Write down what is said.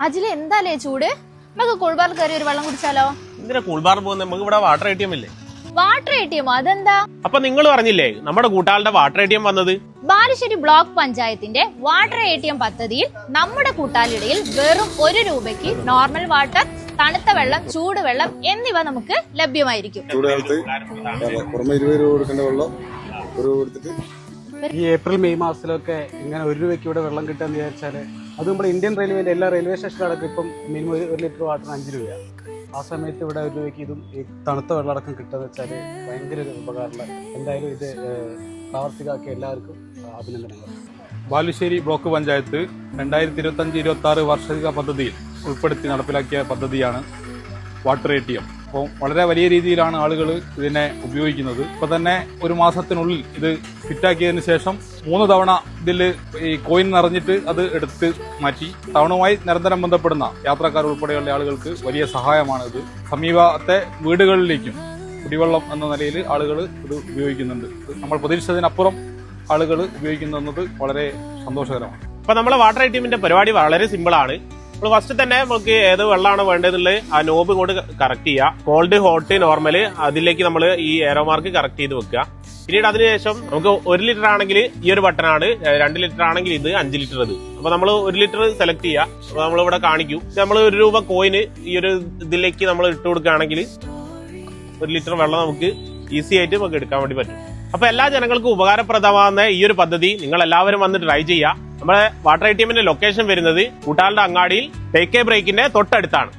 അജില് എന്താലേ ചൂട്? നമുക്ക് കൂൾബാറിൽ കയറി ഒരു വെള്ളം കുടിച്ചാലോ? എന്തിനാ കൂൾബാറിൽ പോകുന്നത്? നമുക്ക് ഇവിടെ വാട്ടർ ATM ഇല്ലേ? വാട്ടർ ATM അതെന്താ? അപ്പൊ നിങ്ങൾ പറഞ്ഞില്ലേ നമ്മുടെ കൂട്ടാളുടെ വാട്ടർ ATM വന്നത്? ബാലുശ്ശേരി ബ്ലോക്ക് പഞ്ചായത്തിന്റെ വാട്ടർ ATM പദ്ധതിയിൽ നമ്മുടെ കൂട്ടാലിടയിൽ വെറും 1 രൂപയ്ക്ക് നോർമൽ വാട്ടർ, തണുത്ത വെള്ളം, ചൂടുവെള്ളം എന്നിവ നമുക്ക് ലഭ്യമായിരിക്കും. ചൂടുകാലത്ത് പുറമെ 20 രൂപ കൊടുക്കേണ്ട വെള്ളം 1 രൂപ കൊടുത്തിട്ട് ഈ ഏപ്രിൽ മെയ് മാസത്തിലൊക്കെ ഇങ്ങനെ 1 രൂപയ്ക്ക് ഇവിടെ വെള്ളം കിട്ടാന്ന് വിചാരിച്ചാല് അത് നമ്മുടെ ഇന്ത്യൻ റെയിൽവേന്റെ എല്ലാ റെയിൽവേ സ്റ്റേഷനിലടക്കം ഇപ്പം മിനിമം 1 ലിറ്റർ വാട്ടറിന് 5 രൂപയാണ്. ആ സമയത്ത് ഇവിടെ 1 രൂപയ്ക്ക് ഇതും ഈ തണുത്ത വെള്ളം അടക്കം കിട്ടുക വെച്ചാല് ഭയങ്കര ഒരു ഉപകാരമുള്ള. എന്തായാലും ഇത് പ്രാവർത്തികമാക്കിയ എല്ലാവർക്കും അഭിനന്ദനങ്ങൾ. ബാലുശ്ശേരി ബ്ലോക്ക് പഞ്ചായത്ത് 2025-26 വാർഷിക പദ്ധതിയിൽ ഉൾപ്പെടുത്തി നടപ്പിലാക്കിയ പദ്ധതിയാണ് വാട്ടർ ATM. അപ്പോൾ വളരെ വലിയ രീതിയിലാണ് ആളുകൾ ഇതിനെ ഉപയോഗിക്കുന്നത്. ഇപ്പോൾ തന്നെ 1 മാസത്തിനുള്ളിൽ ഇത് ഫിറ്റാക്കിയതിന് ശേഷം 3 തവണ ഇതിൽ ഈ കോയിൻ നിറഞ്ഞിട്ട് അത് എടുത്ത് മാറ്റി. ടൗണുമായി നിരന്തരം ബന്ധപ്പെടുന്ന യാത്രക്കാർ ഉൾപ്പെടെയുള്ള ആളുകൾക്ക് വലിയ സഹായമാണ് ഇത്. സമീപത്തെ വീടുകളിലേക്കും കുടിവെള്ളം എന്ന നിലയിൽ ആളുകൾ ഇത് ഉപയോഗിക്കുന്നുണ്ട്. നമ്മൾ പ്രതീക്ഷിച്ചതിനപ്പുറം ആളുകൾ ഉപയോഗിക്കുന്നത് വളരെ സന്തോഷകരമാണ്. അപ്പൊ നമ്മളെ വാട്ടർ ATMന്റെ പരിപാടി വളരെ സിമ്പിൾ ആണ്. നമ്മൾ ഫസ്റ്റ് തന്നെ നമുക്ക് ഏത് വെള്ളമാണ് വേണ്ടതെന്നുള്ളത് ആ നോബ് കൊണ്ട് കറക്റ്റ് ചെയ്യുക. കോൾഡ്, ഹോട്ട്, നോർമൽ അതിലേക്ക് നമ്മൾ ഈ ഏറോ മാർക്ക് കറക്റ്റ് ചെയ്ത് വെക്കുക. പിന്നീട് അതിനുശേഷം നമുക്ക് 1 ലിറ്റർ ആണെങ്കിൽ ഈ ഒരു ബട്ടണാണ്, 2 ലിറ്റർ ആണെങ്കിൽ ഇത്, 5 ലിറ്റർ ഇത്. അപ്പൊ നമ്മൾ 1 ലിറ്റർ സെലക്ട് ചെയ്യുക. അപ്പൊ നമ്മളിവിടെ കാണിക്കും. നമ്മൾ 1 രൂപ കോയിന് ഈ ഒരു ഇതിലേക്ക് നമ്മൾ ഇട്ട് കൊടുക്കുകയാണെങ്കിൽ 1 ലിറ്റർ വെള്ളം നമുക്ക് ഈസി ആയിട്ട് നമുക്ക് എടുക്കാൻ വേണ്ടി പറ്റും. അപ്പൊ എല്ലാ ജനങ്ങൾക്കും ഉപകാരപ്രദമാകുന്ന ഈ ഒരു പദ്ധതി നിങ്ങൾ എല്ലാവരും വന്ന് ട്രൈ ചെയ്യുക. നമ്മുടെ വാട്ടർ ATMന്റെ ലൊക്കേഷൻ വരുന്നത് കൂട്ടാളുടെ അങ്ങാടിയിൽ ടേക്ക് എ ബ്രേക്കിന്റെ തൊട്ടടുത്താണ്.